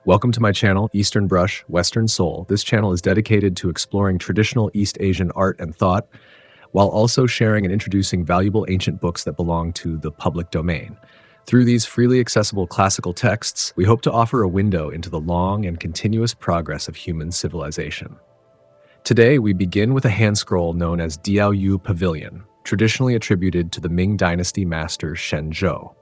Welcome to my channel, Eastern Brush, Western Soul. This channel is dedicated to exploring traditional East Asian art and thought, while also sharing and introducing valuable ancient books that belong to the public domain. Through these freely accessible classical texts, we hope to offer a window into the long and continuous progress of human civilization. Today, we begin with a hand scroll known as Diao Yue Pavilion, traditionally attributed to the Ming Dynasty master Shen Zhou.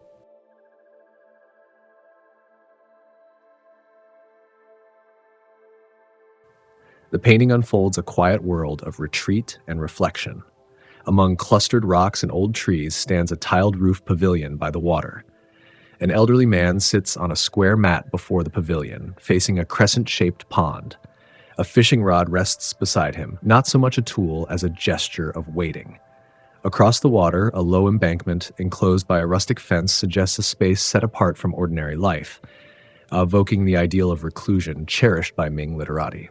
The painting unfolds a quiet world of retreat and reflection. Among clustered rocks and old trees stands a tiled roof pavilion by the water. An elderly man sits on a square mat before the pavilion, facing a crescent-shaped pond. A fishing rod rests beside him, not so much a tool as a gesture of waiting. Across the water, a low embankment enclosed by a rustic fence suggests a space set apart from ordinary life, evoking the ideal of reclusion cherished by Ming Literati.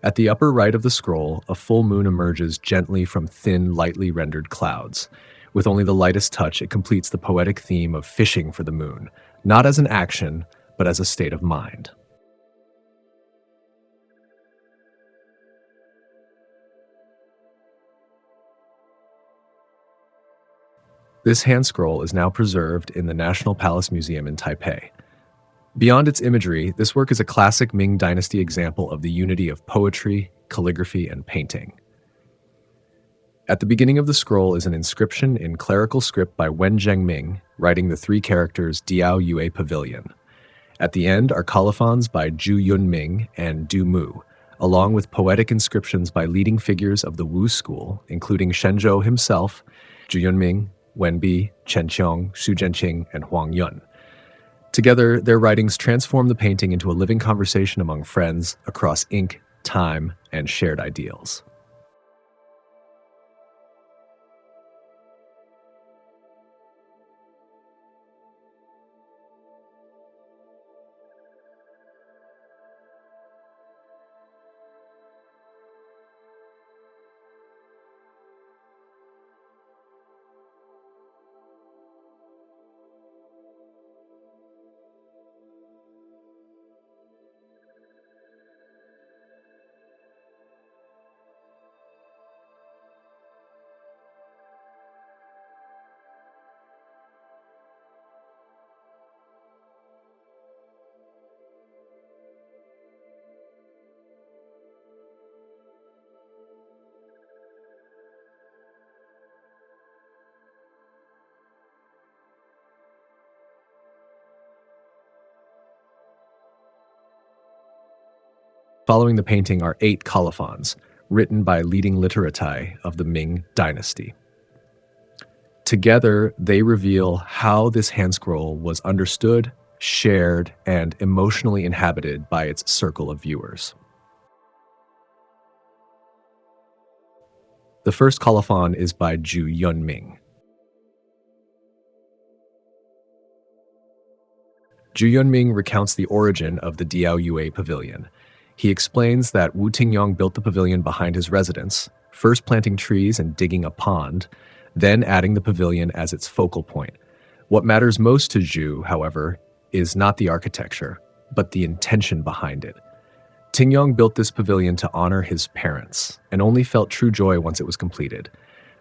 At the upper right of the scroll, a full moon emerges gently from thin, lightly rendered clouds. With only the lightest touch, it completes the poetic theme of fishing for the moon, not as an action, but as a state of mind. This hand scroll is now preserved in the National Palace Museum in Taipei. Beyond its imagery, this work is a classic Ming Dynasty example of the unity of poetry, calligraphy, and painting. At the beginning of the scroll is an inscription in clerical script by Wen Zhengming, writing the three characters Diao Yue Pavilion. At the end are colophons by Zhu Yunming and Du Mu, along with poetic inscriptions by leading figures of the Wu school, including Shen Zhou himself, Zhu Yunming, Wen Bi, Chen Qiong, Xu Zhenqing, and Huang Yun. Together, their writings transform the painting into a living conversation among friends across ink, time, and shared ideals. Following the painting are 8 colophons, written by leading literati of the Ming Dynasty. Together, they reveal how this hand scroll was understood, shared, and emotionally inhabited by its circle of viewers. The first colophon is by Zhu Yunming. Zhu Yunming recounts the origin of the Diao Yue Pavilion. He explains that Wu Tingyong built the pavilion behind his residence, first planting trees and digging a pond, then adding the pavilion as its focal point. What matters most to Zhu, however, is not the architecture, but the intention behind it. Tingyong built this pavilion to honor his parents, and only felt true joy once it was completed.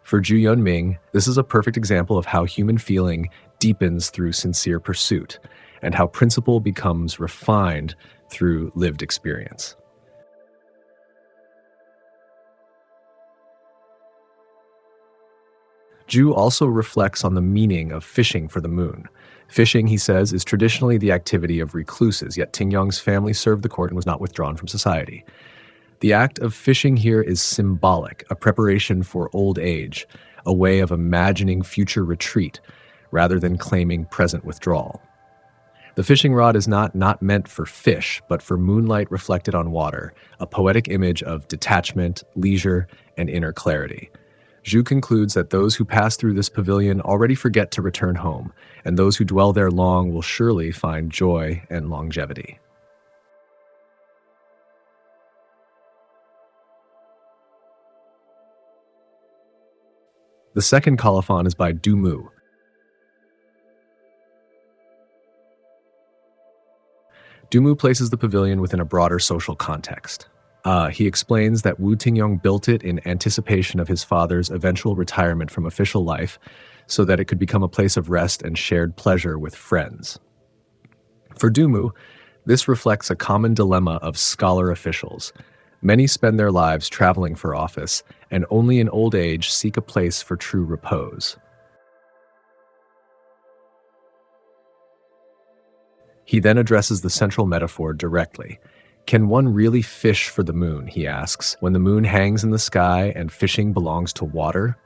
For Zhu Yunming, this is a perfect example of how human feeling deepens through sincere pursuit, and how principle becomes refined through lived experience. Zhu also reflects on the meaning of fishing for the moon. Fishing, he says, is traditionally the activity of recluses, yet Tingyong's family served the court and was not withdrawn from society. The act of fishing here is symbolic, a preparation for old age, a way of imagining future retreat, rather than claiming present withdrawal. The fishing rod is not meant for fish, but for moonlight reflected on water, a poetic image of detachment, leisure, and inner clarity. Zhu concludes that those who pass through this pavilion already forget to return home, and those who dwell there long will surely find joy and longevity. The second colophon is by Du Mu. Dumu places the pavilion within a broader social context. He explains that Wu Tingyong built it in anticipation of his father's eventual retirement from official life so that it could become a place of rest and shared pleasure with friends. For Dumu, this reflects a common dilemma of scholar officials. Many spend their lives traveling for office, and only in old age seek a place for true repose. He then addresses the central metaphor directly. Can one really fish for the moon, he asks, when the moon hangs in the sky and fishing belongs to water?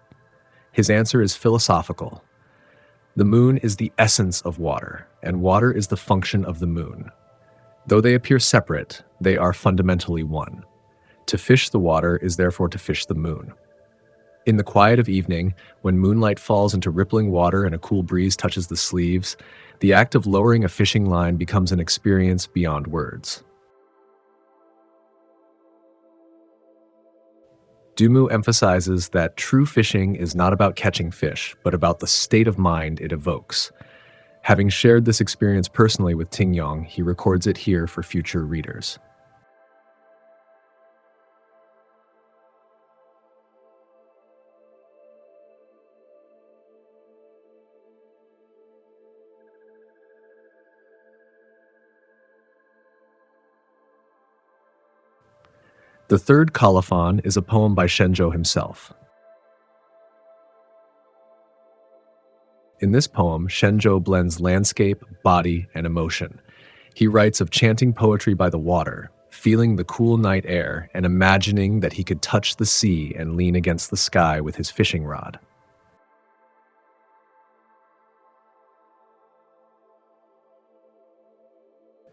His answer is philosophical. The moon is the essence of water, and water is the function of the moon. Though they appear separate, they are fundamentally one. To fish the water is therefore to fish the moon. In the quiet of evening, when moonlight falls into rippling water and a cool breeze touches the sleeves, the act of lowering a fishing line becomes an experience beyond words. Dumu emphasizes that true fishing is not about catching fish, but about the state of mind it evokes. Having shared this experience personally with Tingyong, he records it here for future readers. The third colophon is a poem by Shen Zhou himself. In this poem, Shen Zhou blends landscape, body, and emotion. He writes of chanting poetry by the water, feeling the cool night air, and imagining that he could touch the sea and lean against the sky with his fishing rod.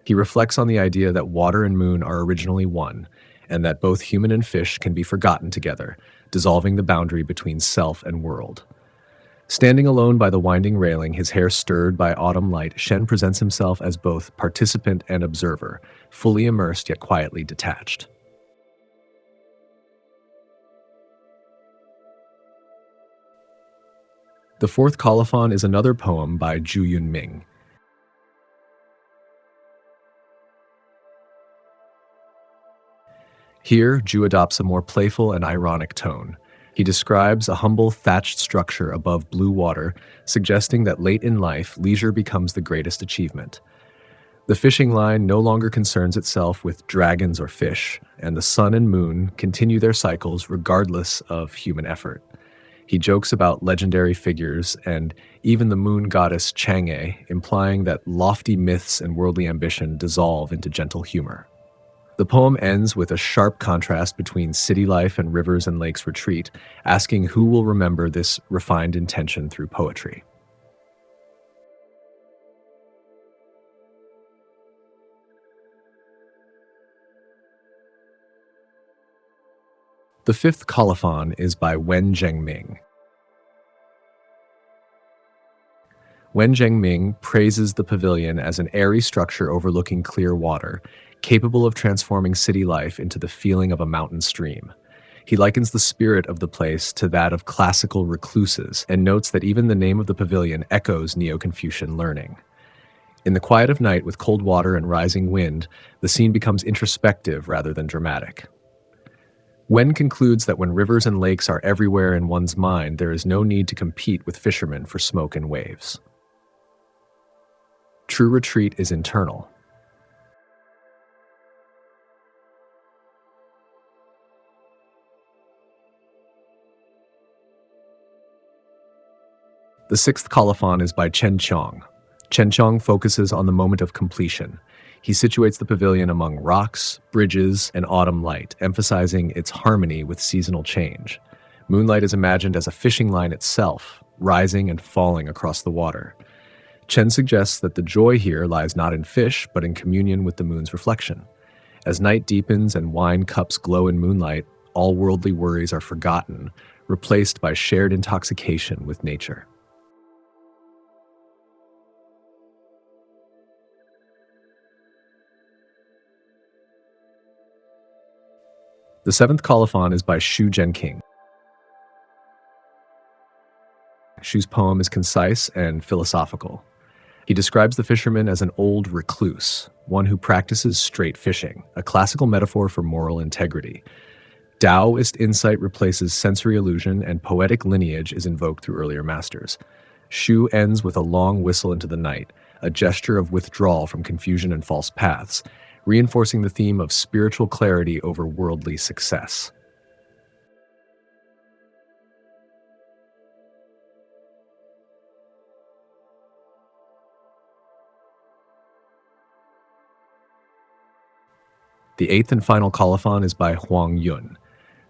He reflects on the idea that water and moon are originally one, and that both human and fish can be forgotten together, dissolving the boundary between self and world. Standing alone by the winding railing, his hair stirred by autumn light, Shen presents himself as both participant and observer, fully immersed yet quietly detached. The fourth colophon is another poem by Zhu Yunming. Here, Zhu adopts a more playful and ironic tone. He describes a humble thatched structure above blue water, suggesting that late in life, leisure becomes the greatest achievement. The fishing line no longer concerns itself with dragons or fish, and the sun and moon continue their cycles regardless of human effort. He jokes about legendary figures and even the moon goddess Chang'e, implying that lofty myths and worldly ambition dissolve into gentle humor. The poem ends with a sharp contrast between city life and rivers and lakes retreat, asking who will remember this refined intention through poetry. The fifth colophon is by Wen Zhengming. Wen Zhengming praises the pavilion as an airy structure overlooking clear water, capable of transforming city life into the feeling of a mountain stream. He likens the spirit of the place to that of classical recluses and notes that even the name of the pavilion echoes Neo-Confucian learning. In the quiet of night with cold water and rising wind, the scene becomes introspective rather than dramatic. Wen concludes that when rivers and lakes are everywhere in one's mind, there is no need to compete with fishermen for smoke and waves. True retreat is internal. The sixth colophon is by Chen Qiang. Chen Qiang focuses on the moment of completion. He situates the pavilion among rocks, bridges, and autumn light, emphasizing its harmony with seasonal change. Moonlight is imagined as a fishing line itself, rising and falling across the water. Chen suggests that the joy here lies not in fish, but in communion with the moon's reflection. As night deepens and wine cups glow in moonlight, all worldly worries are forgotten, replaced by shared intoxication with nature. The seventh colophon is by Xu Zhenqing. Xu's poem is concise and philosophical. He describes the fisherman as an old recluse, one who practices straight fishing, a classical metaphor for moral integrity. Taoist insight replaces sensory illusion, and poetic lineage is invoked through earlier masters. Shu ends with a long whistle into the night, a gesture of withdrawal from confusion and false paths, reinforcing the theme of spiritual clarity over worldly success. The eighth and final colophon is by Huang Yun.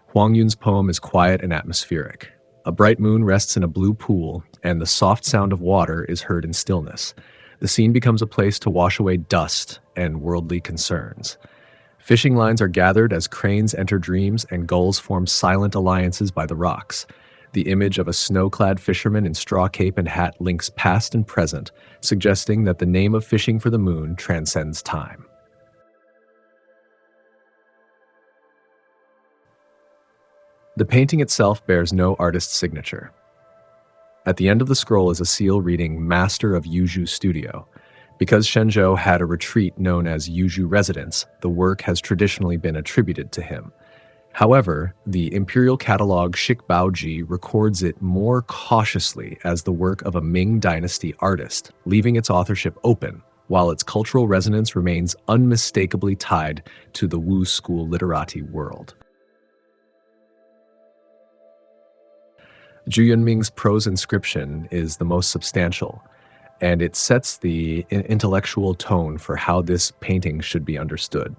Huang Yun's poem is quiet and atmospheric. A bright moon rests in a blue pool, and the soft sound of water is heard in stillness. The scene becomes a place to wash away dust and worldly concerns. Fishing lines are gathered as cranes enter dreams and gulls form silent alliances by the rocks. The image of a snow-clad fisherman in straw cape and hat links past and present, suggesting that the name of fishing for the moon transcends time. The painting itself bears no artist's signature. At the end of the scroll is a seal reading Master of Yuzhu Studio. Because Shen Zhou had a retreat known as Yuzhu Residence, the work has traditionally been attributed to him. However, the imperial catalog Shikbaoji records it more cautiously as the work of a Ming Dynasty artist, leaving its authorship open, while its cultural resonance remains unmistakably tied to the Wu school literati world. Zhu Yunming's prose inscription is the most substantial, and it sets the intellectual tone for how this painting should be understood.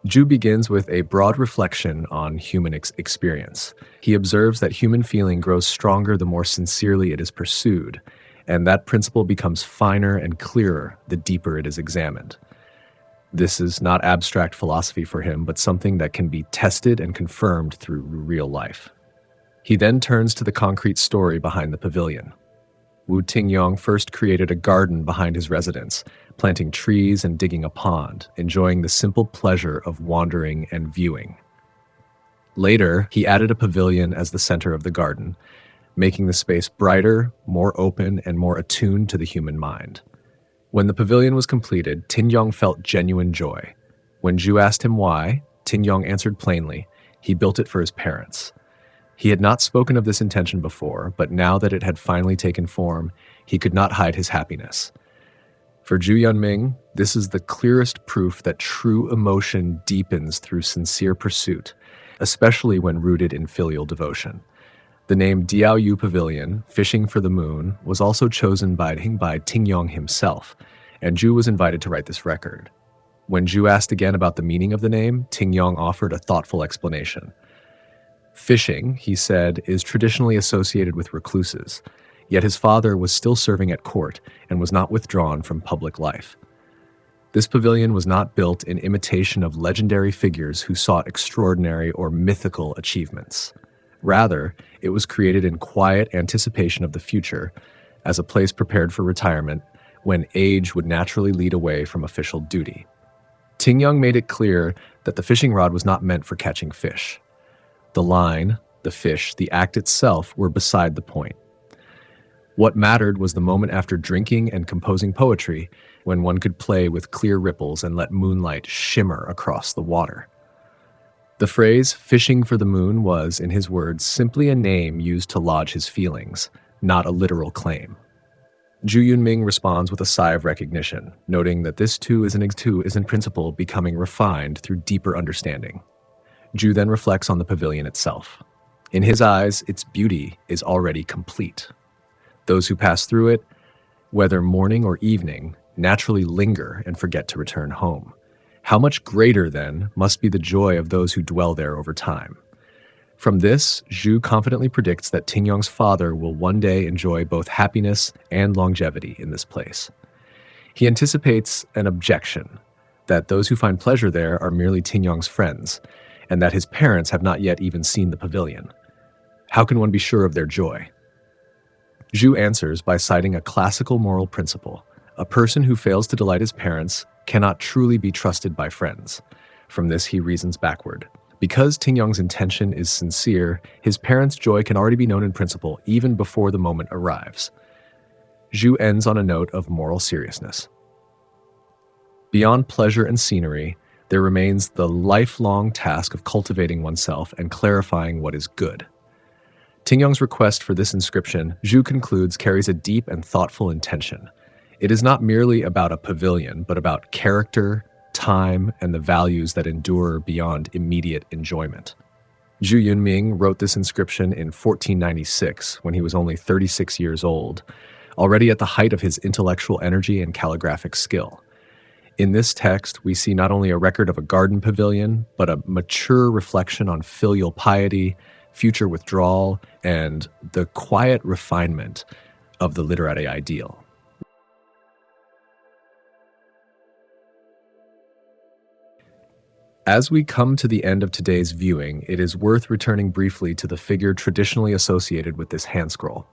Zhu begins with a broad reflection on human experience. He observes that human feeling grows stronger the more sincerely it is pursued, and that principle becomes finer and clearer the deeper it is examined. This is not abstract philosophy for him, but something that can be tested and confirmed through real life. He then turns to the concrete story behind the pavilion. Wu Tingyong first created a garden behind his residence, planting trees and digging a pond, enjoying the simple pleasure of wandering and viewing. Later, he added a pavilion as the center of the garden, making the space brighter, more open, and more attuned to the human mind. When the pavilion was completed, Tingyong felt genuine joy. When Zhu asked him why, Tingyong answered plainly, he built it for his parents. He had not spoken of this intention before, but now that it had finally taken form, he could not hide his happiness. For Zhu Yunming, this is the clearest proof that true emotion deepens through sincere pursuit, especially when rooted in filial devotion. The name Diao Yue Pavilion, Fishing for the Moon, was also chosen by Tingyong himself, and Zhu was invited to write this record. When Zhu asked again about the meaning of the name, Tingyong offered a thoughtful explanation. Fishing, he said, is traditionally associated with recluses, yet his father was still serving at court and was not withdrawn from public life. This pavilion was not built in imitation of legendary figures who sought extraordinary or mythical achievements. Rather, it was created in quiet anticipation of the future, as a place prepared for retirement, when age would naturally lead away from official duty. Tingyong made it clear that the fishing rod was not meant for catching fish. The line, the fish, the act itself were beside the point. What mattered was the moment after drinking and composing poetry, when one could play with clear ripples and let moonlight shimmer across the water. The phrase, fishing for the moon, was, in his words, simply a name used to lodge his feelings, not a literal claim. Zhu Yunming responds with a sigh of recognition, noting that this too is in principle becoming refined through deeper understanding. Zhu then reflects on the pavilion itself. In his eyes, its beauty is already complete. Those who pass through it, whether morning or evening, naturally linger and forget to return home. How much greater, then, must be the joy of those who dwell there over time? From this, Zhu confidently predicts that Tingyong's father will one day enjoy both happiness and longevity in this place. He anticipates an objection, that those who find pleasure there are merely Tingyong's friends, and that his parents have not yet even seen the pavilion. How can one be sure of their joy? Zhu answers by citing a classical moral principle. A person who fails to delight his parents cannot truly be trusted by friends. From this, he reasons backward. Because Tingyong's intention is sincere, his parents' joy can already be known in principle even before the moment arrives. Zhu ends on a note of moral seriousness. Beyond pleasure and scenery, there remains the lifelong task of cultivating oneself and clarifying what is good. Tingyong's request for this inscription, Zhu concludes, carries a deep and thoughtful intention. It is not merely about a pavilion, but about character, time, and the values that endure beyond immediate enjoyment. Zhu Yunming wrote this inscription in 1496 when he was only 36 years old, already at the height of his intellectual energy and calligraphic skill. In this text, we see not only a record of a garden pavilion, but a mature reflection on filial piety, future withdrawal, and the quiet refinement of the literati ideal. As we come to the end of today's viewing, it is worth returning briefly to the figure traditionally associated with this handscroll.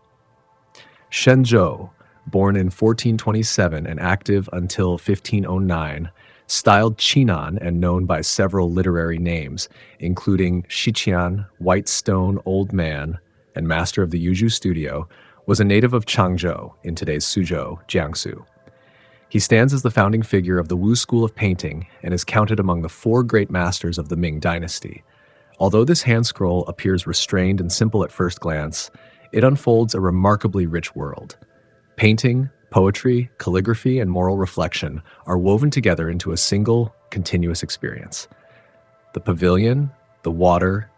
Shen Zhou, born in 1427 and active until 1509, styled Qinan and known by several literary names, including Shiqian, White Stone Old Man, and Master of the Yuzhu Studio, was a native of Changzhou in today's Suzhou, Jiangsu. He stands as the founding figure of the Wu school of painting and is counted among the four great masters of the Ming Dynasty. Although this handscroll appears restrained and simple at first glance, it unfolds a remarkably rich world. Painting, poetry, calligraphy, and moral reflection are woven together into a single, continuous experience. The pavilion, the water,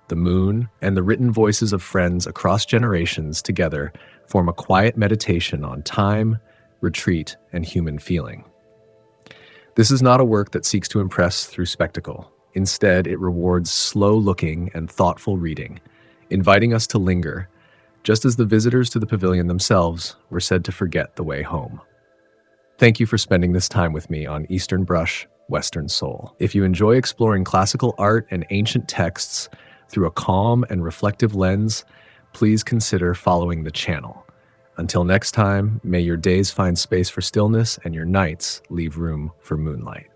the moon, and the written voices of friends across generations together form a quiet meditation on time, retreat, and human feeling. This is not a work that seeks to impress through spectacle. Instead, it rewards slow-looking and thoughtful reading, inviting us to linger, just as the visitors to the pavilion themselves were said to forget the way home. Thank you for spending this time with me on Eastern Brush, Western Soul. If you enjoy exploring classical art and ancient texts through a calm and reflective lens, please consider following the channel. Until next time, may your days find space for stillness and your nights leave room for moonlight.